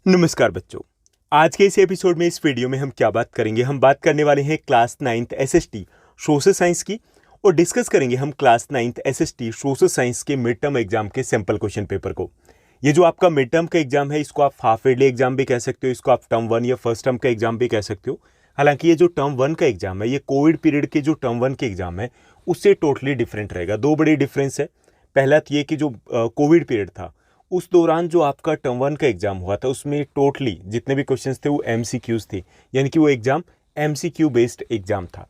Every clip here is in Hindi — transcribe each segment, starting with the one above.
नमस्कार बच्चों। आज के इस एपिसोड में इस वीडियो में हम क्या बात करेंगे, हम बात करने वाले हैं class 9th SST social science की और डिस्कस करेंगे हम class 9th SST social science के मिड टर्म एग्जाम के सैंपल क्वेश्चन पेपर को। ये जो आपका मिड टर्म का एग्जाम है, इसको आप हाफ ईयरली एग्जाम भी कह सकते हो, इसको आप टर्म 1 या फर्स्ट टर्म का एग्जाम भी कह सकते हो। हालांकि ये जो टर्म 1 का एग्जाम है, ये कोविड पीरियड के जो टर्म 1 के एग्जाम है उससे टोटली डिफरेंट रहेगा। दो बड़ी डिफरेंस है। पहला तो ये कि जो कोविड पीरियड था उस दौरान जो आपका टर्म 1 का एग्जाम हुआ था उसमें टोटली जितने भी क्वेश्चंस थे वो एमसीक्यूज थे, यानी कि वो एग्जाम एमसीक्यू बेस्ड एग्जाम था।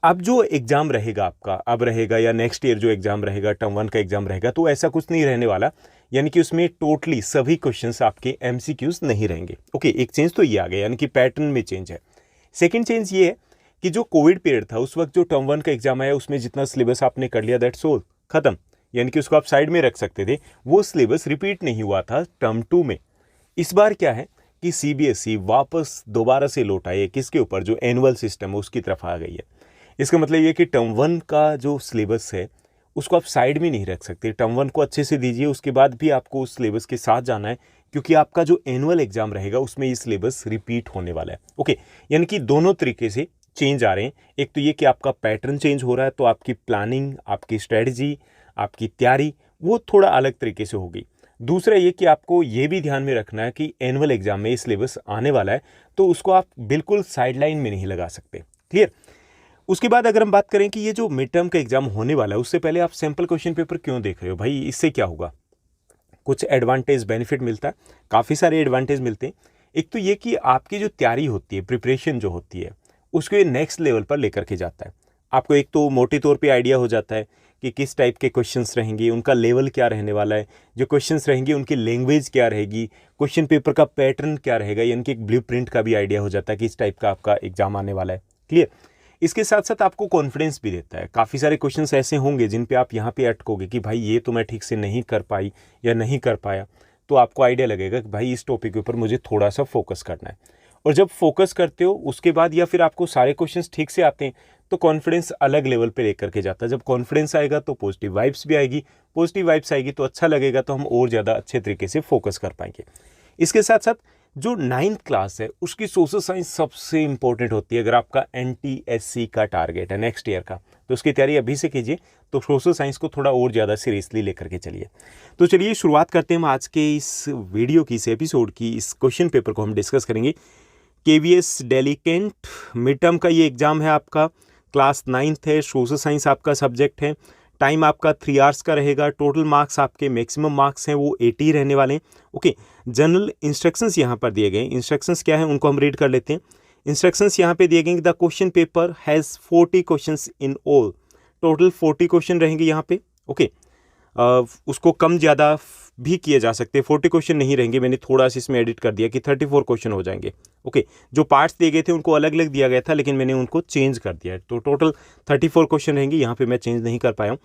अब जो एग्जाम रहेगा आपका, अब रहेगा या नेक्स्ट ईयर जो एग्जाम रहेगा, टर्म 1 का एग्जाम रहेगा, तो ऐसा कुछ नहीं रहने वाला, यानी कि उसमें टोटली सभी क्वेश्चंस आपके एमसीक्यूज नहीं रहेंगे। ओके, एक चेंज तो ये आ गया, यानी कि पैटर्न में चेंज है। सेकेंड चेंज ये है कि जो कोविड पीरियड था उस वक्त जो टर्म 1 का एग्जाम आया उसमें जितना सिलेबस आपने कर लिया दैट्स ऑल, खत्म, यानी कि उसको आप साइड में रख सकते थे। वो सिलेबस रिपीट नहीं हुआ था टर्म 2 में। इस बार क्या है कि सीबीएसई वापस दोबारा से लौट आई है, किसके ऊपर, जो एनुअल सिस्टम है उसकी तरफ आ गई है। इसका मतलब ये कि टर्म 1 का जो सिलेबस है उसको आप साइड में नहीं रख सकते। टर्म 1 को अच्छे से दीजिए, उसके बाद भी आपको उस सिलेबस के साथ जाना है, क्योंकि आपका जो एनुअल एग्जाम रहेगा उसमें ये सिलेबस रिपीट होने वाला है। ओके, यानी कि दोनों तरीके से चेंज आ रहे हैं। एक तो ये कि आपका पैटर्न चेंज हो रहा है, तो आपकी प्लानिंग, आपकी स्ट्रेटजी, आपकी तैयारी वो थोड़ा अलग तरीके से होगी। दूसरा ये कि आपको ये भी ध्यान में रखना है कि एनुअल एग्जाम में ये सिलेबस आने वाला है, तो उसको आप बिल्कुल साइडलाइन में नहीं लगा सकते। क्लियर। उसके बाद अगर हम बात करें कि ये जो मिड टर्म का एग्जाम होने वाला है, उससे पहले आप सैंपल क्वेश्चन पेपर क्यों देख रहे हो भाई, इससे क्या होगा? कुछ एडवांटेज बेनिफिट मिलता है, काफ़ी सारे एडवांटेज मिलते हैं। एक तो ये कि आपकी जो तैयारी होती है, प्रिपरेशन जो होती है, उसको ये नेक्स्ट लेवल पर लेकर के जाता है। आपको एक तो मोटे तौर पे आइडिया हो जाता है कि किस टाइप के क्वेश्चंस रहेंगे, उनका लेवल क्या रहने वाला है, जो क्वेश्चंस रहेंगे उनकी लैंग्वेज क्या रहेगी, क्वेश्चन पेपर का पैटर्न क्या रहेगा, यानी कि एक ब्लूप्रिंट का भी आइडिया हो जाता है कि इस टाइप का आपका एग्जाम आने वाला है। क्लियर। इसके साथ साथ आपको कॉन्फिडेंस भी देता है। काफ़ी सारे क्वेश्चंस ऐसे होंगे जिन पे आप यहाँ पे अटकोगे कि भाई ये तो मैं ठीक से नहीं कर पाई या नहीं कर पाया, तो आपको आइडिया लगेगा कि भाई इस टॉपिक के ऊपर मुझे थोड़ा सा फोकस करना है। और जब फोकस करते हो उसके बाद या फिर आपको सारे क्वेश्चंस ठीक से आते हैं तो कॉन्फिडेंस अलग लेवल पे लेकर के जाता है। जब कॉन्फिडेंस आएगा तो पॉजिटिव वाइब्स भी आएगी, पॉजिटिव वाइब्स आएगी तो अच्छा लगेगा, तो हम और ज़्यादा अच्छे तरीके से फोकस कर पाएंगे। इसके साथ साथ जो 9th क्लास है उसकी सोशल साइंस सबसे इंपॉर्टेंट होती है। अगर आपका NTSC का टारगेट है नेक्स्ट ईयर का, तो उसकी तैयारी अभी से कीजिए, तो सोशल साइंस को थोड़ा और ज़्यादा सीरियसली लेकर के चलिए। तो चलिए शुरुआत करते हैं हम आज के इस वीडियो की, इस एपिसोड की। इस क्वेश्चन पेपर को हम डिस्कस करेंगे। KVS Delhi cantt mid term का ये एग्जाम है आपका, क्लास 9th है, सोशल साइंस आपका सब्जेक्ट है। टाइम आपका 3 आवर्स का रहेगा। टोटल मार्क्स आपके मैक्सिमम मार्क्स हैं वो 80 रहने वाले हैं। ओके, जनरल इंस्ट्रक्शंस यहाँ पर दिए गए। इंस्ट्रक्शंस क्या है उनको हम रीड कर लेते हैं। इंस्ट्रक्शंस यहाँ पे दिए गए, the question paper has 40 questions in all. Total 40 question रहेंगे यहाँ पे। ओके, उसको कम ज़्यादा भी किए जा सकते हैं, 40 क्वेश्चन नहीं रहेंगे। मैंने थोड़ा सा इसमें एडिट कर दिया कि 34 क्वेश्चन हो जाएंगे। ओके, जो पार्ट्स दिए गए थे उनको अलग अलग दिया गया था, लेकिन मैंने उनको चेंज कर दिया है, तो टोटल 34 क्वेश्चन रहेंगे। यहाँ पे मैं चेंज नहीं कर पाया हूँ।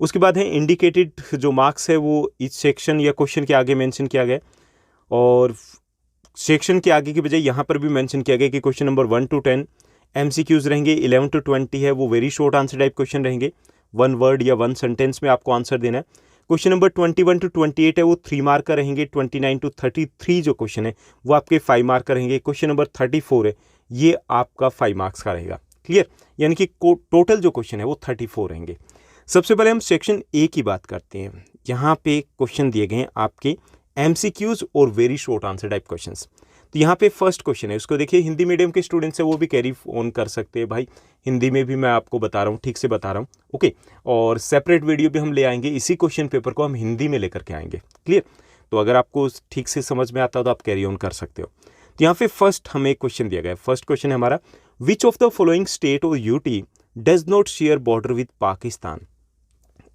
उसके बाद है इंडिकेटेड जो मार्क्स है वो इस सेक्शन या क्वेश्चन के आगे मेंशन किया गया, और सेक्शन के आगे की बजाय यहाँ पर भी मेंशन किया गया कि क्वेश्चन नंबर 1 to 10 MCQs रहेंगे, 11 to 20 है वो very short answer type question रहेंगे, 1 वर्ड या 1 सेंटेंस में आपको आंसर देना है। क्वेश्चन नंबर 21 to 28 है वो 3 मार्क का रहेंगे। 29 to 33 जो क्वेश्चन है वो आपके 5 मार्क का रहेंगे। क्वेश्चन नंबर 34 है ये आपका 5 मार्क्स का रहेगा। क्लियर, यानी कि टोटल जो क्वेश्चन है वो 34 रहेंगे। सबसे पहले हम सेक्शन ए की बात करते हैं। यहाँ पे क्वेश्चन दिए गए हैं आपके MCQs और very short answer type questions. तो यहाँ पे फर्स्ट क्वेश्चन है, उसको देखिए, हिंदी मीडियम के स्टूडेंट्स है वो भी कैरी ऑन कर सकते हैं भाई, हिंदी में भी मैं आपको बता रहा हूँ, ठीक से बता रहा हूँ। ओके, और सेपरेट वीडियो भी हम ले आएंगे, इसी क्वेश्चन पेपर को हम हिंदी में लेकर के आएंगे। क्लियर, तो अगर आपको ठीक से समझ में आता हो तो आप कैरी ऑन कर सकते हो। तो यहाँ पे फर्स्ट हमें क्वेश्चन दिया गया है। फर्स्ट क्वेश्चन है हमारा, which of the following state और UT does not share border with Pakistan.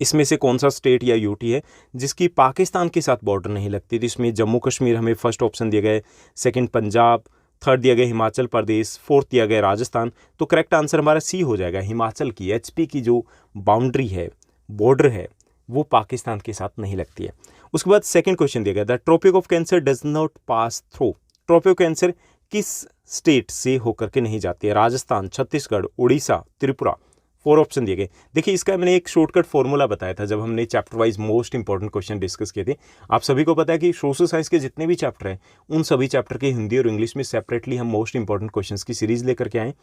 इसमें से कौन सा स्टेट या यूटी है जिसकी पाकिस्तान के साथ बॉर्डर नहीं लगती? तो इसमें जम्मू कश्मीर हमें फर्स्ट ऑप्शन दिया गया है, सेकंड पंजाब, थर्ड दिया गया हिमाचल प्रदेश, फोर्थ दिया गया राजस्थान। तो करेक्ट आंसर हमारा सी हो जाएगा। हिमाचल की HP की जो बाउंड्री है, बॉर्डर है, वो पाकिस्तान के साथ नहीं लगती है। उसके बाद सेकंड क्वेश्चन दिया गया, the Tropic of Cancer does not pass through. Tropic of Cancer किस स्टेट से होकर के नहीं जाती है? राजस्थान, छत्तीसगढ़, उड़ीसा, त्रिपुरा। 4 ऑप्शन दिए गए। देखिए इसका मैंने एक शॉर्टकट फॉर्मूला बताया था जब हमने chapter wise most important question discuss किए थे। आप सभी को पता है कि सोशल साइंस के जितने भी चैप्टर हैं उन सभी चैप्टर के हिंदी और इंग्लिश में सेपरेटली हम मोस्ट इंपॉर्टेंट क्वेश्चंस की सीरीज लेकर के आए।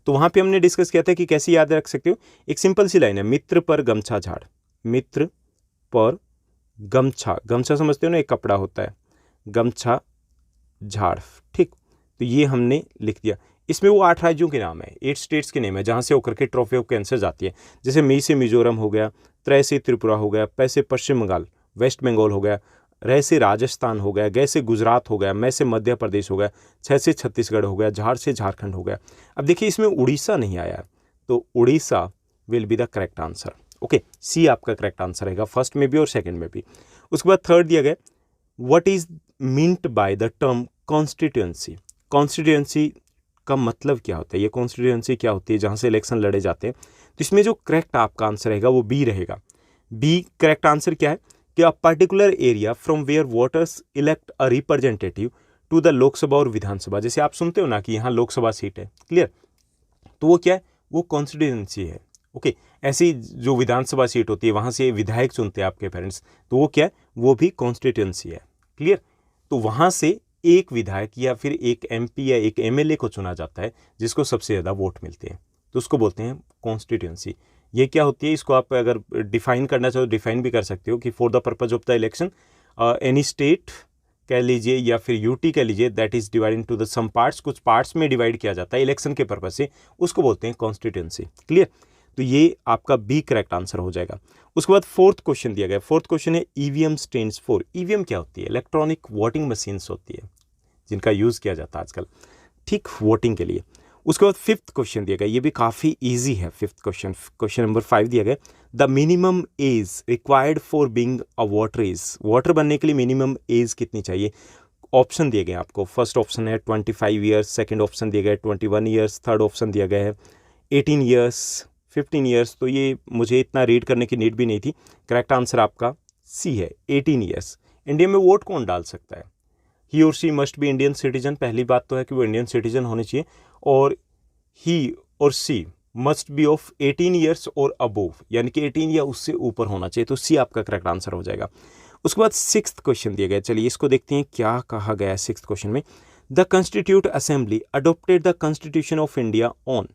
तो वहाँ पे हमने डिस्कस किया था कि कैसे याद रख सकते हो। एक सिंपल सी लाइन है, मित्र पर गमछा झाड़, मित्र पर गमछा, गमछा समझते हो ना, एक कपड़ा होता है, गमछा झाड़, ठीक। तो ये हमने लिख दिया। इसमें वो 8 राज्यों के नाम है, 8 स्टेट्स के नेम है जहाँ से होकर के ट्रॉफी ऑफ कैंसर जाती है। जैसे मी से मिजोरम हो गया, त्रै से त्रिपुरा हो गया, पै से पश्चिम बंगाल वेस्ट बंगाल हो गया, रै से राजस्थान हो गया, गै से गुजरात हो गया, मै से मध्य प्रदेश हो गया, छ से छत्तीसगढ़ हो गया, झाड़ से झारखंड हो गया। अब देखिए इसमें उड़ीसा नहीं आया, तो Orissa will be the correct answer. Okay, C आपका करेक्ट आंसर रहेगा, फर्स्ट में भी और सेकेंड में भी। उसके बाद थर्ड दिया गया, what is meant by the term constituency. Constituency का मतलब क्या होता है, ये कॉन्स्टिट्यूएंसी क्या होती है जहाँ से इलेक्शन लड़े जाते हैं। तो इसमें जो करेक्ट आपका आंसर रहेगा वो बी रहेगा। बी करेक्ट आंसर क्या है कि a particular area from where voters elect a representative to the Lok Sabha और विधानसभा। जैसे आप सुनते हो ना कि यहाँ लोकसभा सीट है, क्लियर, तो वो क्या है, वो कॉन्स्टिट्यूएंसी है। ओके, ऐसी जो विधानसभा सीट होती है वहाँ से विधायक चुनते हैं आपके पेरेंट्स, तो वो क्या है, वो भी कॉन्स्टिट्यूएंसी है, क्लियर। तो वहाँ से एक विधायक या फिर एक एमपी या एक एमएलए को चुना जाता है जिसको सबसे ज़्यादा वोट मिलते हैं, तो उसको बोलते हैं कॉन्स्टिट्यूएंसी। ये क्या होती है, इसको आप अगर डिफाइन करना चाहो डिफाइन भी कर सकते हो कि for the purpose of the election any state कह लीजिए या फिर यूटी कह लीजिए, that is divide into the some parts, कुछ पार्ट्स में डिवाइड किया जाता है इलेक्शन के पर्पज से, उसको बोलते हैं कॉन्स्टिट्यूएंसी, क्लियर। तो ये आपका बी करेक्ट आंसर हो जाएगा। उसके बाद फोर्थ क्वेश्चन दिया गया, फोर्थ क्वेश्चन है ईवीएम स्टैंड्स फॉर। ईवीएम क्या होती है, इलेक्ट्रॉनिक वोटिंग मशीन्स होती है जिनका यूज़ किया जाता है आजकल, ठीक, वोटिंग के लिए। उसके बाद फिफ्थ क्वेश्चन दिया गया, ये भी काफ़ी इजी है। फिफ्थ क्वेश्चन, क्वेश्चन नंबर 5 दिया गया, the minimum age required for being a voter is. Voter बनने के लिए मिनिमम एज कितनी चाहिए। ऑप्शन दिए गए आपको, फर्स्ट ऑप्शन है 25 ईयर्स, सेकेंड ऑप्शन दिया गया है 21 ईयर्स, थर्ड ऑप्शन दिया गया है 18 ईयर्स, 15 ईयर्स। तो ये मुझे इतना रीड करने की नीड भी नहीं थी। करेक्ट आंसर आपका सी है, 18 ईयर्स। इंडिया में वोट कौन डाल सकता है, ही और सी मस्ट बी इंडियन सिटीजन। पहली बात तो है कि वो इंडियन सिटीजन होने चाहिए, और ही और सी मस्ट बी ऑफ 18 ईयर्स और अबोव, यानी कि 18 या उससे ऊपर होना चाहिए। तो सी आपका करेक्ट आंसर हो जाएगा। उसके बाद सिक्स्थ क्वेश्चन दिया गया, चलिए इसको देखते हैं क्या कहा गया है सिक्स्थ क्वेश्चन में। The constitute assembly adopted the constitution of India on.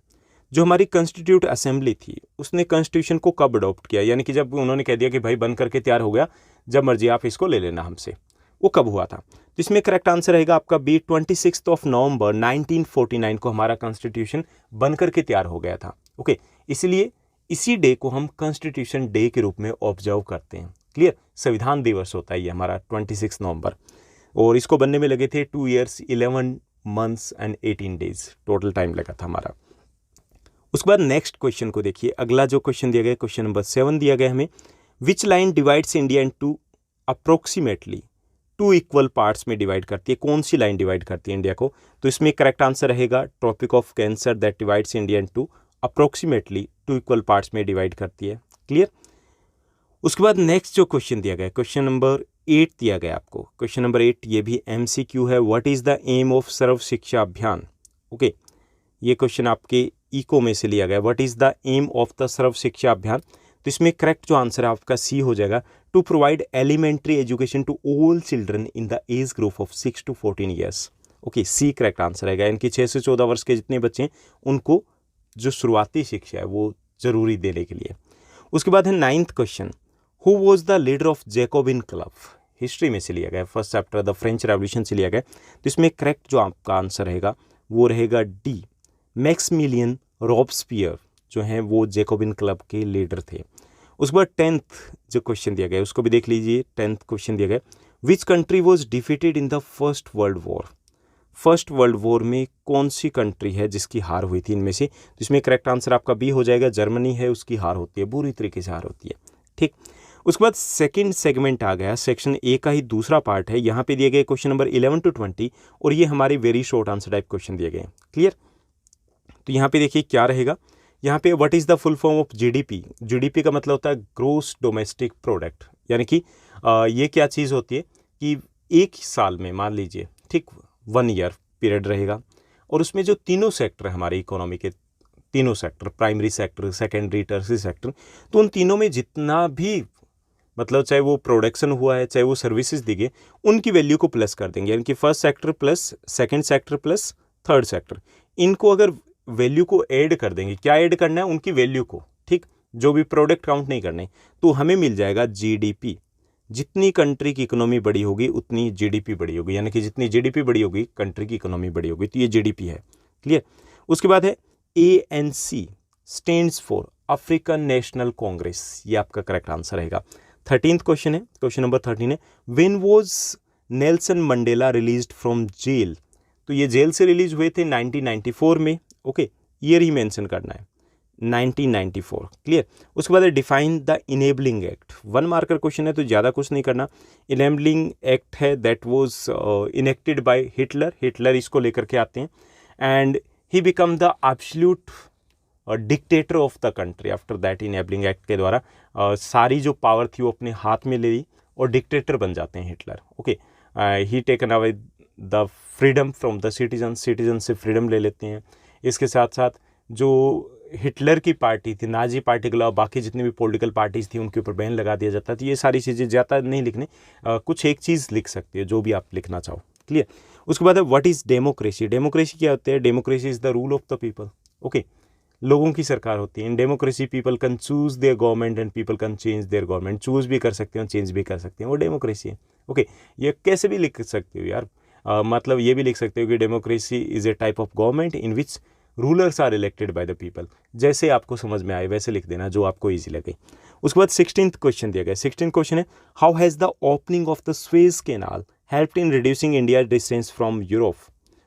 जो हमारी कॉन्स्टिट्यूट असेंबली थी उसने कॉन्स्टिट्यूशन को कब अडोप्ट किया, यानी कि जब उन्होंने कह दिया कि भाई बन करके तैयार हो गया, जब मर्जी आप इसको ले लेना हमसे, वो कब हुआ था। तो इसमें करेक्ट आंसर रहेगा आपका बी, 26 नवंबर 1949 को हमारा कॉन्स्टिट्यूशन बन करके तैयार हो गया था। ओके, इसलिए इसी डे को हम कॉन्स्टिट्यूशन डे के रूप में ऑब्जर्व करते हैं, क्लियर। संविधान दिवस होता है ये हमारा 26 नवंबर, और इसको बनने में लगे थे 2 years 11 months and 18 days, total time लगा था हमारा। उसके बाद नेक्स्ट क्वेश्चन को देखिए, अगला जो क्वेश्चन दिया गया, क्वेश्चन नंबर 7 दिया गया हमें, which line divides India into approximately 2 equal parts में डिवाइड करती है। कौन सी लाइन डिवाइड करती है इंडिया को। तो इसमें करेक्ट आंसर रहेगा Tropic of Cancer that divides India into approximately 2 equal parts में डिवाइड करती है, क्लियर। उसके बाद नेक्स्ट जो क्वेश्चन दिया गया, क्वेश्चन नंबर 8 दिया गया आपको, क्वेश्चन नंबर 8 ये भी MCQ है। What is the aim of Sarva Shiksha Abhiyan. Okay, ये क्वेश्चन आपके इको में से लिया गया, what is the aim of the Sarva Shiksha Abhiyan. तो इसमें करेक्ट जो आंसर है आपका सी हो जाएगा, to provide elementary education to all children in the age group of 6 to 14 years. Okay, C correct answer रहेगा, इनकी 6 से 14 वर्ष के जितने बच्चे हैं उनको जो शुरुआती शिक्षा है वो जरूरी देने के लिए। उसके बाद है 9th question, who was the leader of Jacobin club. History में से लिया गया, first chapter the French revolution से लिया गया। तो इसमें करेक्ट जो आपका आंसर रहेगा वो रहेगा डी, मैक्समिलियन रॉबस्पियर जो हैं वो जैकोबिन क्लब के लीडर थे। उसके बाद 10th जो क्वेश्चन दिया गया उसको भी देख लीजिए। 10th क्वेश्चन दिया गया, which country was defeated in the first world war. First world war में कौन सी कंट्री है जिसकी हार हुई थी इनमें से। तो इसमें करेक्ट आंसर आपका बी हो जाएगा, जर्मनी है, उसकी हार होती है, बुरी तरीके से हार होती है, ठीक। उसके बाद सेकंड सेगमेंट आ गया, सेक्शन ए का ही दूसरा पार्ट है। यहाँ पे दिए गए क्वेश्चन नंबर 11 to 20 और ये हमारे very short answer type question दिए गए, क्लियर। तो यहाँ पे देखिए क्या रहेगा, यहाँ पे what is the full form of GDP. GDP का मतलब होता है ग्रोस डोमेस्टिक प्रोडक्ट, यानी कि ये क्या चीज़ होती है कि एक साल में मान लीजिए, ठीक, 1 year पीरियड रहेगा और उसमें जो तीनों सेक्टर हमारे इकोनॉमी के तीनों sector, primary sector, secondary, tertiary sector, तो उन तीनों में जितना भी मतलब चाहे वो प्रोडक्शन हुआ है, चाहे वो सर्विसेज दी गई, उनकी वैल्यू को प्लस कर देंगे, यानी कि first sector plus second sector plus third sector, इनको अगर वैल्यू को ऐड कर देंगे, क्या ऐड करना है, उनकी वैल्यू को, ठीक, जो भी प्रोडक्ट काउंट नहीं करने, तो हमें मिल जाएगा जीडीपी। जितनी कंट्री की इकोनॉमी बड़ी होगी उतनी जीडीपी बड़ी होगी, यानी कि जितनी जीडीपी बड़ी होगी कंट्री की इकोनॉमी बड़ी होगी, तो ये जीडीपी है, क्लियर। उसके बाद है ANC stands for African national Congress, ये आपका करेक्ट आंसर रहेगा। 13th क्वेश्चन है, क्वेश्चन नंबर 13 है, when was Nelson Mandela released from jail, तो ये जेल से रिलीज हुए थे 1994 में, ओके, ईयर ही मेंशन करना है 1994, क्लियर। उसके बाद define the enabling act, 1 marker question है तो ज़्यादा कुछ नहीं करना। इनेबलिंग एक्ट है that was enacted bye Hitler, Hitler इसको लेकर के आते हैं, and he become the absolute dictator of the country after that. Enabling act के द्वारा सारी जो पावर थी वो अपने हाथ में ले ली और डिक्टेटर बन जाते हैं Hitler, okay. He taken away the freedom from the citizen, citizen से फ्रीडम ले लेते हैं। इसके साथ साथ जो हिटलर की पार्टी थी, नाजी पार्टी के अलावा बाकी जितनी भी पॉलिटिकल पार्टीज थी उनके ऊपर बैन लगा दिया जाता था। ये सारी चीज़ें ज़्यादा नहीं लिखने, कुछ एक चीज़ लिख सकती है जो भी आप लिखना चाहो, क्लियर। उसके बाद है व्हाट इज़ डेमोक्रेसी, डेमोक्रेसी क्या होता है, democracy is the rule of the people, okay, लोगों की सरकार होती है। In democracy people can choose there government and people can change their government, choose भी कर सकते हो, चेंज भी कर सकते हैं, वो डेमोक्रेसी है, ओके। ये कैसे भी लिख सकते हो यार, मतलब ये भी लिख सकते हो कि democracy is a type of government in which rulers are elected by the people, जैसे आपको समझ में आए वैसे लिख देना, जो आपको ईजी लगे। उसके बाद 16th क्वेश्चन दिया गया, 16th क्वेश्चन है, how has the opening of the Suez canal helped in reducing India distance from Europe,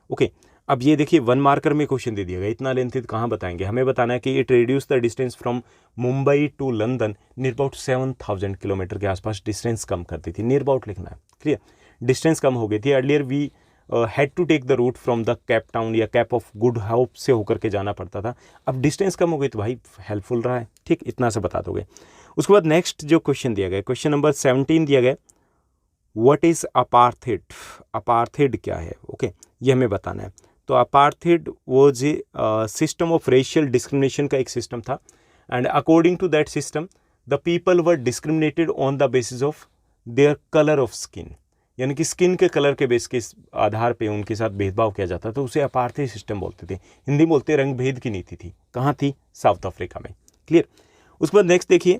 okay. अब ये देखिए 1 मार्कर में क्वेश्चन दे दिया गया, इतना लेंथी कहाँ बताएंगे, हमें बताना है कि it reduce the distance from Mumbai to London near about 7000 kilometre के आसपास डिस्टेंस कम करती थी, नियर अबाउट लिखना है, क्लियर। डिस्टेंस कम हो गई थी, earlier we had to take the route from the Cape Town या कैप ऑफ गुड होप से होकर के जाना पड़ता था, अब डिस्टेंस कम हो गई तो भाई हेल्पफुल रहा है, ठीक, इतना सा बता दोगे। उसके बाद नेक्स्ट जो क्वेश्चन दिया गया, क्वेश्चन नंबर 17 दिया गया, व्हाट इज़ अपार्थेड, अपार्थेड क्या है, ओके, ये हमें बताना है। तो अपार्थेड वो जे सिस्टम ऑफ रेशियल डिस्क्रिमिनेशन का एक सिस्टम था, and according to that system the people were discriminated on the basis of their colour of skin, यानी कि स्किन के कलर के बेस के आधार पे उनके साथ भेदभाव किया जाता था, उसे अपार्थेड सिस्टम बोलते थे। हिंदी बोलते रंग भेद की नीति थी, कहाँ थी, साउथ अफ्रीका में, क्लियर। उसके बाद नेक्स्ट देखिए,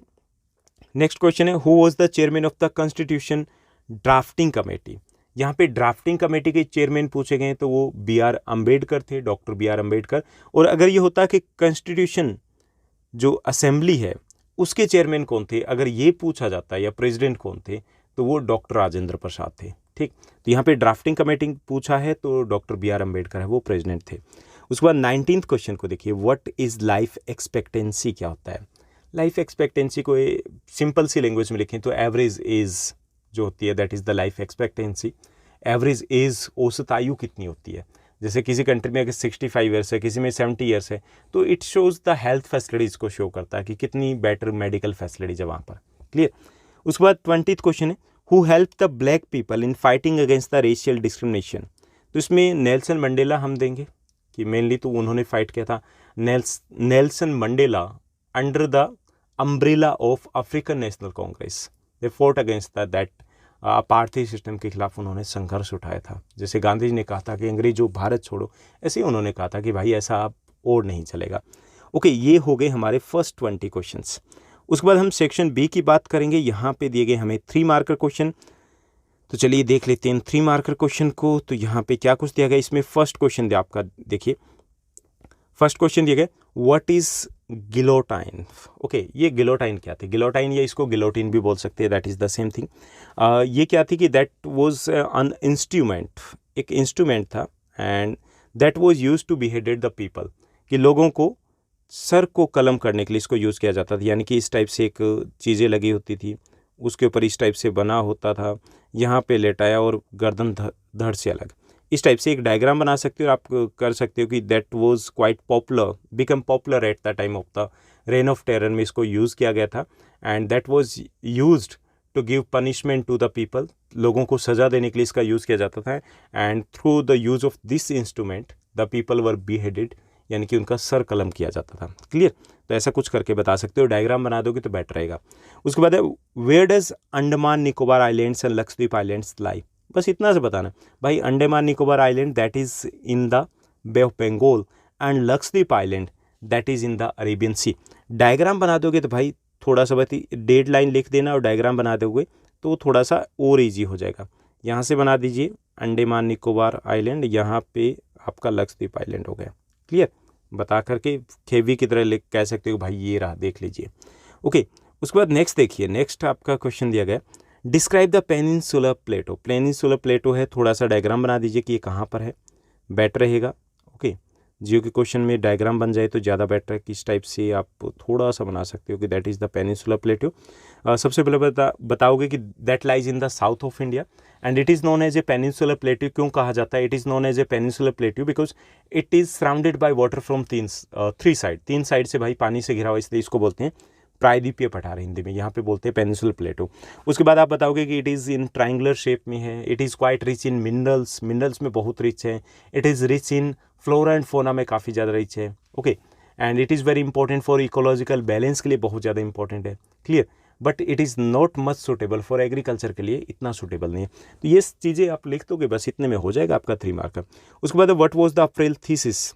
नेक्स्ट क्वेश्चन है, who was the chairman of the constitution drafting committee, यहाँ पे ड्राफ्टिंग कमेटी के चेयरमैन पूछे गए तो वो B.R. अम्बेडकर थे, डॉक्टर B.R. अम्बेडकर। और अगर ये होता कि कॉन्स्टिट्यूशन जो असेंबली है उसके चेयरमैन कौन थे, अगर ये पूछा जाता या प्रेसिडेंट कौन थे, तो वो डॉक्टर राजेंद्र प्रसाद थे, ठीक। तो यहाँ पे ड्राफ्टिंग कमेटी पूछा है तो डॉक्टर B.R. अम्बेडकर है, वो प्रेसिडेंट थे। उसके बाद 19th क्वेश्चन को देखिए, व्हाट इज़ लाइफ एक्सपेक्टेंसी क्या होता है। लाइफ एक्सपेक्टेंसी को सिंपल सी लैंग्वेज में लिखें तो एवरेज एज जो होती है that is the life expectancy. Average age, औसत आयु कितनी होती है, जैसे किसी कंट्री में अगर 65 ईयर्स है, किसी में 70 ईयर्स है, तो it shows the health facilities को शो करता है कि कितनी बेटर मेडिकल फैसिलिटीज है वहाँ पर, क्लियर। उसके बाद 20th क्वेश्चन है, who help the black people in fighting against the racial discrimination, तो इसमें नेल्सन मंडेला हम देंगे कि मेनली तो उन्होंने फाइट किया था। Nelson Mandela under the umbrella of African national Congress, they fought against that apartheid system के खिलाफ उन्होंने संघर्ष उठाया था। जैसे गांधी जी ने कहा था कि अंग्रेजों भारत छोड़ो, ऐसे ही उन्होंने कहा था कि भाई ऐसा अब और नहीं चलेगा। ओके, ये हो गए हमारे फर्स्ट 20 क्वेश्चंस। उसके बाद हम सेक्शन बी की बात करेंगे। यहाँ पे दिए गए हमें 3 मार्कर क्वेश्चन, तो चलिए देख लेते हैं 3 मार्कर क्वेश्चन को। तो यहाँ पे क्या कुछ दिया गया, इसमें फर्स्ट क्वेश्चन दिया आपका, देखिए फर्स्ट क्वेश्चन दिया गया, व्हाट इज गिलोटाइन। ओके, ये गिलोटाइन क्या थी, गिलोटाइन या इसको गिलोटिन भी बोल सकते हैं, that is the same thing. ये क्या थी कि दैट वाज एन इंस्ट्रूमेंट, एक इंस्ट्रूमेंट था, and that was used to beheaded the people, कि लोगों को सर को कलम करने के लिए इसको यूज़ किया जाता था। यानी कि इस टाइप से एक चीज़ें लगी होती थी, उसके ऊपर इस टाइप से बना होता था, यहाँ पे लेटाया और गर्दन धड़ से अलग, इस टाइप से एक डायग्राम बना सकते हो। आप कर सकते हो कि that was quite popular, become popular at the time of the reign of terror में इसको यूज़ किया गया था, and that was used to give punishment to the people, लोगों को सज़ा देने के लिए इसका यूज़ किया जाता था। And through the use of this instrument the people were beheaded यानी कि उनका सर कलम किया जाता था। क्लियर? तो ऐसा कुछ करके बता सकते हो, डायग्राम बना दोगे तो बेटर रहेगा। उसके बाद है where does Andaman Nicobar islands and Lakshadweep islands lie. बस इतना से बताना भाई, Andaman Nicobar island that is in the bay of Bengal and Lakshadweep island that is in the Arabian sea. Diagram बना दोगे तो भाई थोड़ा सा डेड लाइन लिख देना और डायग्राम बना दोगे तो थोड़ा सा और ईजी हो जाएगा। यहाँ से बना दीजिए अंडमान निकोबार आइलैंड, यहाँ पे आपका लक्षद्वीप आइलैंड हो गया। क्लियर? बता करके खेवी की तरह लिख कह सकते हो भाई ये रहा, देख लीजिए। ओके, उसके बाद नेक्स्ट देखिए, नेक्स्ट आपका क्वेश्चन दिया गया describe the peninsular Plato. Peninsular प्लेटो है, थोड़ा सा डायग्राम बना दीजिए कि ये कहाँ पर है, बेटर रहेगा। ओके, जियो के क्वेश्चन में डायग्राम बन जाए तो ज़्यादा बेटर है, किस टाइप से आप थोड़ा सा बना सकते हो कि that is the peninsular plateau. सबसे पहले बताओगे कि that lies in the south of India and it is known as a peninsular plateau. क्यों कहा जाता है it is known as a peninsular plateau? Because it is surrounded by water from three side, तीन साइड से भाई पानी से घिरा हुआ, इसलिए इसको बोलते हैं प्रायद्वीपीय पठार हिंदी में, यहाँ पे बोलते हैं पेनिनसुलर प्लेटो। उसके बाद आप बताओगे कि it is in triangular shape में है, it is quite rich in minerals, minerals में बहुत रिच है, it is rich in flora and fauna में काफ़ी ज़्यादा रिच है। Okay, and it is very important for ecological balance के लिए बहुत ज़्यादा इंपॉर्टेंट है। Clear? But it is not much suitable for agriculture के लिए, इतना सुटेबल नहीं है। तो ये चीज़ें आप लिख दोगे बस, इतने में हो जाएगा आपका 3 मार्क का। उसके बाद what was the April thesis,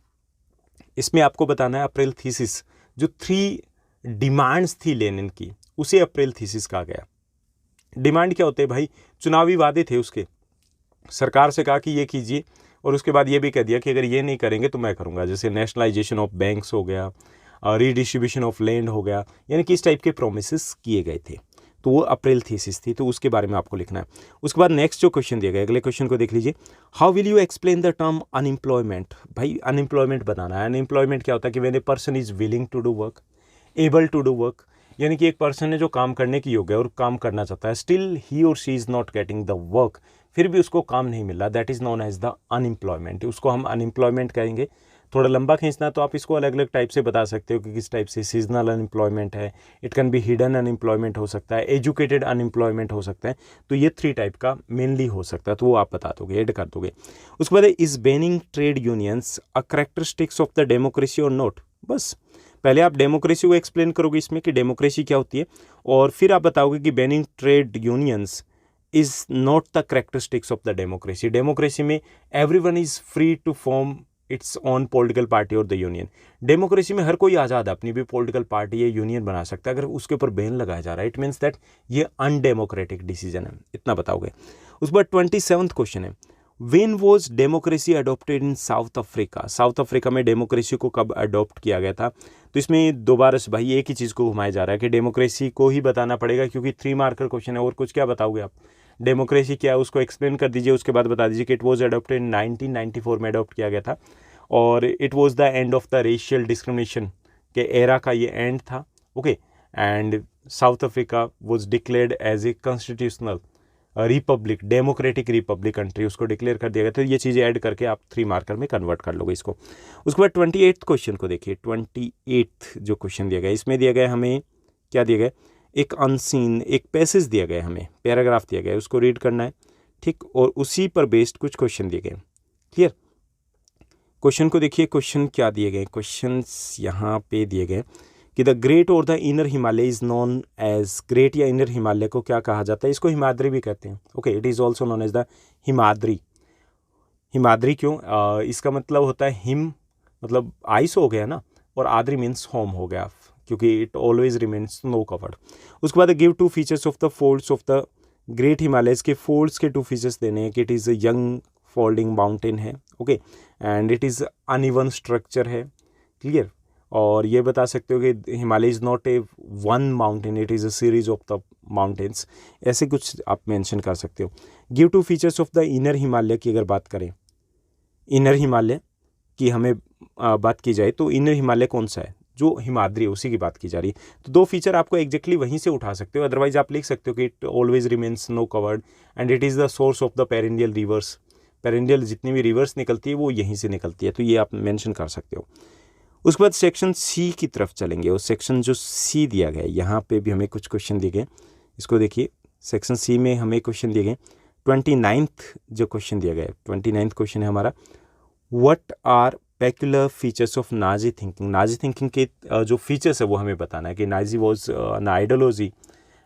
इसमें आपको बताना है अप्रैल थीसिस जो 3 डिमांड्स थी लेनिन की, उसे अप्रैल थीसिस कहा गया। डिमांड क्या होते हैं भाई? चुनावी वादे थे उसके, सरकार से कहा कि ये कीजिए और उसके बाद ये भी कह दिया कि अगर ये नहीं करेंगे तो मैं करूँगा। जैसे नेशनलाइजेशन ऑफ बैंक्स हो गया, रीडिस्ट्रीब्यूशन ऑफ लैंड हो गया, यानी कि इस टाइप के प्रोमिसेस किए गए थे। तो वो अप्रैल थीसिस थी, तो उसके बारे में आपको लिखना है। उसके बाद नेक्स्ट जो क्वेश्चन दिया गया, अगले क्वेश्चन को देख लीजिए। How will you explain the term unemployment. भाई अनएम्प्लॉयमेंट बताना है। अनएम्प्लॉयमेंट क्या होता है कि when a person is willing to do work, able to do work, यानी कि एक पर्सन है जो काम करने की योग्य है और काम करना चाहता है, स्टिल ही और she is not getting the work, फिर भी उसको काम नहीं मिल रहा, that is known as the unemployment. उसको हम अनएम्प्लॉयमेंट कहेंगे। थोड़ा लंबा खींचना तो आप इसको अलग अलग टाइप से बता सकते हो कि किस टाइप से सीजनल अनएम्प्लॉयमेंट है, it can be hidden unemployment हो सकता है, एजुकेटेड अनएम्प्लॉयमेंट हो सकता है। तो ये 3 टाइप का मेनली हो सकता है, तो वो आप बता दोगे, ऐड कर दोगे। उसके बाद is banning trade unions a characteristics of the democracy और नॉट। बस पहले आप डेमोक्रेसी को एक्सप्लेन करोगे इसमें कि डेमोक्रेसी क्या होती है, और फिर आप बताओगे कि banning trade unions is not the characteristics of the democracy. Democracy में everyone is free to form its on political party और द यूनियन। डेमोक्रेसी में हर कोई आज़ाद है अपनी भी पॉलिटिकल पार्टी या यूनियन बना सकता है। अगर उसके ऊपर बैन लगाया जा रहा है इट मीन्स दैट ये अनडेमोक्रेटिक डिसीजन है, इतना बताओगे। उसके बाद 27वां क्वेश्चन है when was democracy adopted in south Africa. South Africa में डेमोक्रेसी को कब अडोप्ट किया गया था? तो इसमें दोबारा से भाई एक ही चीज़ को घुमाया जा रहा है कि डेमोक्रेसी को ही बताना पड़ेगा, क्योंकि 3 मार्कर क्वेश्चन है। और कुछ क्या बताओगे आप? डेमोक्रेसी क्या है उसको एक्सप्लेन कर दीजिए, उसके बाद बता दीजिए कि इट वॉज अडोप्टेड 1994 में अडोप्ट किया गया था और it was the end of the racial discrimination के एरा का ये एंड था। Okay, and South Africa was declared as a constitutional republic, democratic republic country, उसको डिक्लेयर कर दिया गया। तो ये चीज़ें ऐड करके आप 3 मार्कर में कन्वर्ट कर लोगे इसको। उसके बाद 28 क्वेश्चन को देखिए। 28 जो क्वेश्चन दिया गया, इसमें दिया गया हमें क्या दिया गया, एक अनसीन एक पैसेज दिया गया, हमें पैराग्राफ दिया गया, उसको रीड करना है, ठीक, और उसी पर बेस्ड कुछ क्वेश्चन दिए गए। क्लियर? क्वेश्चन को देखिए, क्वेश्चन क्या दिए गए, क्वेश्चन यहाँ पे दिए गए कि द ग्रेट और the inner Himalaya is known as, great या इनर हिमालय को क्या कहा जाता है? इसको हिमाद्री भी कहते हैं। Okay, it is also known as the Himadri. Himadri क्यों? इसका मतलब होता है हिम मतलब आइस हो गया ना, और आद्री मीन्स होम हो गया, क्योंकि it always remains snow covered. उसके बाद give 2 features of the folds of the great Himalayas के फोल्ड्स के 2 फीचर्स देने हैं कि it is a young folding mountain है, okay, and it is uneven structure है। क्लियर? और ये बता सकते हो कि Himalaya is not a one mountain, it is a series of the mountains, ऐसे कुछ आप मेंशन कर सकते हो। Give 2 features of the inner Himalaya की अगर बात करें, इनर हिमालय की हमें बात की जाए तो इनर हिमालय कौन सा है? जो हिमाद्री है उसी की बात की जा रही है। तो 2 फीचर आपको एग्जैक्टली वहीं से उठा सकते हो, अदरवाइज आप लिख सकते हो कि it always remains snow covered and it is the source of the perennial rivers. Perennial जितनी भी रिवर्स निकलती है वो यहीं से निकलती है, तो ये आप मेंशन कर सकते हो। उसके बाद सेक्शन सी की तरफ चलेंगे, और सेक्शन जो सी दिया गया है यहाँ पे भी हमें कुछ क्वेश्चन दिए गए, इसको देखिए। सेक्शन सी में हमें क्वेश्चन दिए गए, 29th जो क्वेश्चन दिया गया है, 29th क्वेश्चन है हमारा, what are peculiar features of Nazi thinking. Nazi thinking के जो फीचर्स है वो हमें बताना है कि Nazi was an ideology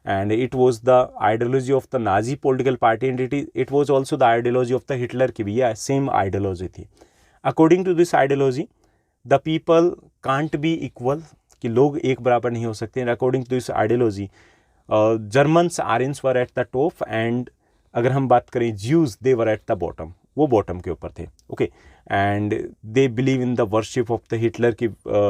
and it was the ideology of the Nazi political party and it was also the ideology of the Hitler की भी same ideology थी। According to this ideology the people can't be equal, कि लोग एक बराबर नहीं हो सकते। and according to this ideology Germans Aryans were at the top and अगर हम बात करें Jews they were at the bottom, वो बॉटम के ऊपर थे। Okay, and they believe in the worship of the Hitler की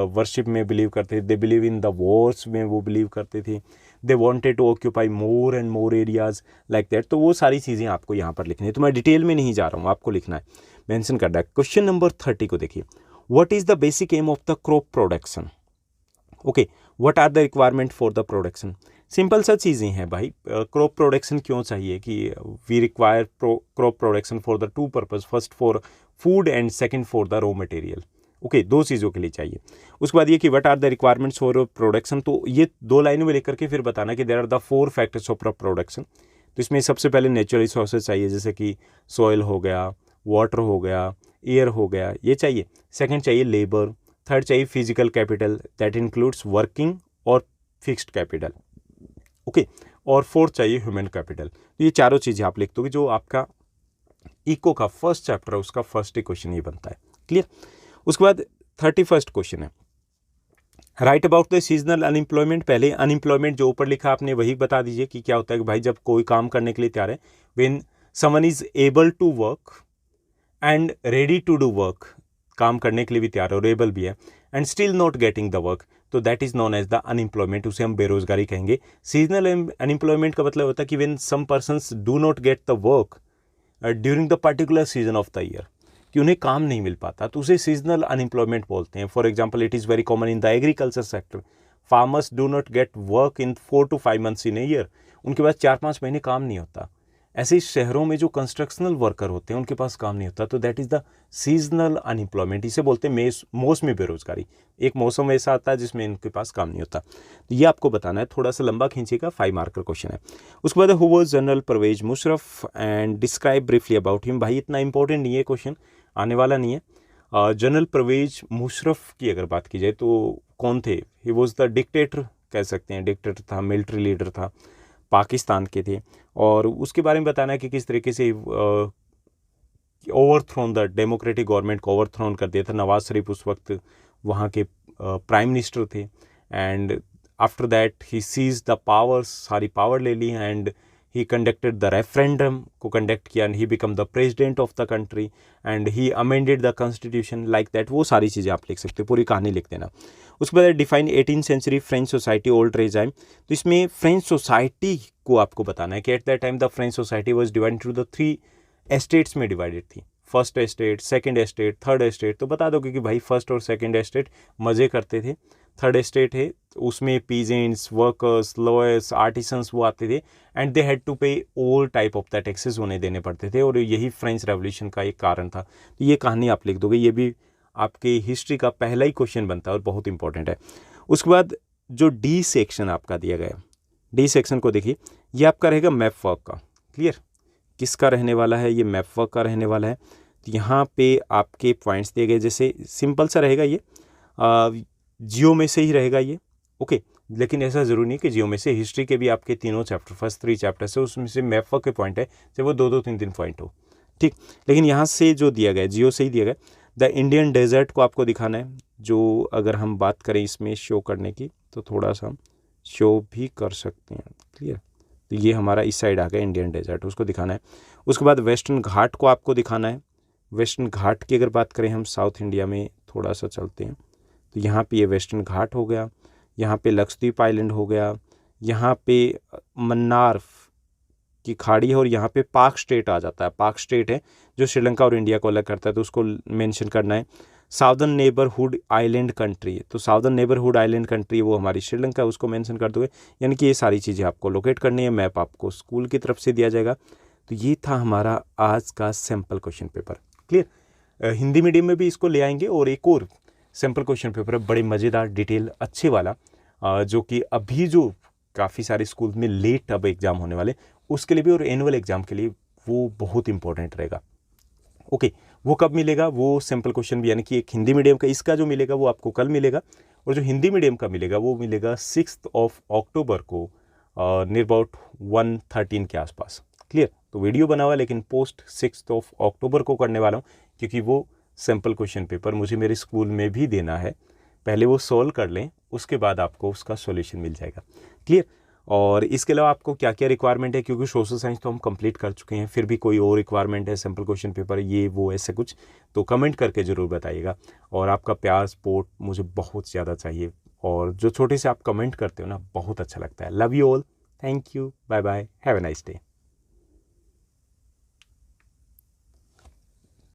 वर्शिप में बिलीव करते थे, they believe in the wars में वो बिलीव करते थे, they wanted to occupy more and more areas like that. तो वो सारी चीज़ें आपको यहाँ पर लिखनी है, तो मैं डिटेल में नहीं जा रहा हूँ, आपको लिखना है, मेंशन करना है। क्वेश्चन नंबर 30 को देखिए, what is the basic aim of the crop production. Okay, what are the requirement for the production. Simple सा चीज़ें हैं भाई, क्रॉप प्रोडक्शन क्यों चाहिए कि we require crop production for the two purpose, first for food and second for the raw material. Okay, दो चीज़ों के लिए चाहिए। उसके बाद ये कि what are the requirements for production, तो ये दो लाइनों में लेकर के फिर बताना कि there are the 4 factors of production. तो इसमें सबसे पहले नेचुरल रिसोर्सेज चाहिए, जैसे कि सॉइल हो गया, वाटर हो गया, एयर हो गया, ये चाहिए। सेकेंड चाहिए लेबर, थर्ड चाहिए physical capital that includes working और फिक्स्ड कैपिटल। ओके, और फोर्थ चाहिए ह्यूमन कैपिटल। तो ये चारों चीज़ें आप लिख दोगे, जो आपका इको का फर्स्ट चैप्टर है उसका फर्स्ट क्वेश्चन ये बनता है। क्लियर। उसके बाद 31 क्वेश्चन है, right about the seasonal unemployment. पहले अनएम्प्लॉयमेंट जो ऊपर लिखा आपने वही बता दीजिए कि क्या होता है कि भाई जब कोई काम करने के लिए तैयार है, when someone is able to work and ready to do work, काम करने के लिए भी तैयार है और एबल भी है, and still not getting the work, तो that is known as the unemployment, उसे हम बेरोजगारी कहेंगे। सीजनल अनएम्प्लॉयमेंट का मतलब होता है कि when some persons do not get the work during the particular season of the year, कि उन्हें काम नहीं मिल पाता, तो उसे सीजनल अनएम्प्लॉयमेंट बोलते हैं। For example it is very common in the agriculture sector, farmers do not get work in 4 to 5 months in a year, उनके पास 4-5 महीने काम नहीं होता। ऐसे ही शहरों में जो कंस्ट्रक्शनल वर्कर होते हैं उनके पास काम नहीं होता, तो that is the seasonal unemployment, इसे बोलते हैं मौसमी बेरोजगारी। एक मौसम ऐसा आता है जिसमें इनके पास काम नहीं होता। तो ये आपको बताना है, थोड़ा सा लंबा खींचेगा, 5 मार्कर क्वेश्चन है। उसके बाद who was General Pervez Musharraf and describe briefly about him. भाई इतना इंपॉर्टेंट नहीं है क्वेश्चन, आने वाला नहीं है। जनरल परवेज मुशर्रफ की अगर बात की जाए तो कौन थे, ही वॉज द डिक्टेटर, कह सकते हैं डिक्टेटर था, मिलिट्री लीडर था, पाकिस्तान के थे, और उसके बारे में बताना है कि किस तरीके से ओवरथ्रोन द डेमोक्रेटिक गवर्नमेंट को ओवरथ्रोन कर दिया था। नवाज शरीफ उस वक्त वहाँ के प्राइम मिनिस्टर थे, and after that he seize the powers, सारी पावर ले ली, and he conducted the referendum को कंडक्ट किया, and he become the president of the country, and he amended the constitution like that. वो सारी चीज़ें आप लिख सकते हो, पूरी कहानी लिख देना। उसके बाद define 18th century French society old regime. तो इसमें फ्रेंच सोसाइटी को आपको बताना है कि at that time the French society was divided to the 3 estates में डिवाइडेड थी, first estate, second estate, third estate. तो बता दो कि भाई फर्स्ट और सेकंड एस्टेट मज़े करते थे, थर्ड एस्टेट है उसमें पीजेंट्स, वर्कर्स, लॉयर्स, आर्टिसंस वो आते थे, एंड दे हैड टू पे all type of the taxes उन्हें देने पड़ते थे, और यही फ्रेंच रेवोल्यूशन का एक कारण था। तो ये कहानी आप लिख दोगे, ये भी आपके हिस्ट्री का पहला ही क्वेश्चन बनता है और बहुत इंपॉर्टेंट है। उसके बाद जो डी सेक्शन आपका दिया गया, डी सेक्शन को देखिए, ये आपका रहेगा मैप वर्क का। क्लियर, किसका रहने वाला है, ये मैप वर्क का रहने वाला है। तो यहाँ पे आपके पॉइंट्स दिए गए, जैसे सिंपल सा रहेगा ये, जियो में से ही रहेगा ये। ओके, लेकिन ऐसा ज़रूरी नहीं कि जियो में से, हिस्ट्री के भी आपके तीनों चैप्टर, फर्स्ट 3 चैप्टर से उसमें से मैप वर्क के पॉइंट है, चाहे वो 2-2, 3-3 पॉइंट हो, ठीक। लेकिन यहाँ से जो दिया गया, जियो से ही दिया गया। द इंडियन डेजर्ट को आपको दिखाना है, जो अगर हम बात करें इसमें शो करने की तो थोड़ा सा हम शो भी कर सकते हैं। क्लियर, तो ये हमारा इस साइड आ गया इंडियन डेजर्ट, उसको दिखाना है। उसके बाद वेस्टर्न घाट को आपको दिखाना है। वेस्टर्न घाट की अगर बात करें हम, साउथ इंडिया में थोड़ा सा चलते हैं, तो यहाँ पे ये वेस्टर्न घाट हो गया, यहाँ पे लक्षद्वीप आइलैंड हो गया, यहाँ पे मन्नार की खाड़ी है, और यहाँ पे पाक स्टेट आ जाता है। पाक स्टेट है जो श्रीलंका और इंडिया को अलग करता है, तो उसको मेंशन करना है। साउदर्न नेबरहुड आइलैंड कंट्री, तो साउदर्न नेबरहुड आइलैंड कंट्री वो हमारी श्रीलंका, उसको मेंशन कर दोगे। यानी कि ये सारी चीज़ें आपको लोकेट करनी है, मैप आपको स्कूल की तरफ से दिया जाएगा। तो ये था हमारा आज का sample question paper. Clear, Hindi medium में भी इसको ले आएंगे, और एक और सैम्पल क्वेश्चन पेपर है बड़े मज़ेदार, डिटेल अच्छे वाला, जो कि अभी जो काफ़ी सारे स्कूल में लेट अब एग्ज़ाम होने वाले उसके लिए भी, और एनुअल एग्ज़ाम के लिए वो बहुत इंपॉर्टेंट रहेगा। ओके, वो कब मिलेगा, वो सिंपल क्वेश्चन भी, यानी कि एक हिंदी मीडियम का इसका जो मिलेगा वो आपको कल मिलेगा, और जो हिंदी मीडियम का मिलेगा वो मिलेगा 6 अक्टूबर को नियर अबाउट 1:13 के आसपास। क्लियर। तो वीडियो बना हुआ, लेकिन पोस्ट 6 अक्टूबर को करने वाला हूँ, क्योंकि वो सिंपल क्वेश्चन पेपर मुझे मेरे स्कूल में भी देना है। पहले वो सॉल्व कर लें, उसके बाद आपको उसका सॉल्यूशन मिल जाएगा। क्लियर। और इसके अलावा आपको क्या क्या रिक्वायरमेंट है, क्योंकि सोशल साइंस तो हम कंप्लीट कर चुके हैं, फिर भी कोई और रिक्वायरमेंट है, सिंपल क्वेश्चन पेपर ये वो ऐसे कुछ, तो कमेंट करके ज़रूर बताइएगा। और आपका प्यार सपोर्ट मुझे बहुत ज़्यादा चाहिए, और जो छोटे से आप कमेंट करते हो ना, बहुत अच्छा लगता है। Love you all, thank you, bye bye, have a nice day.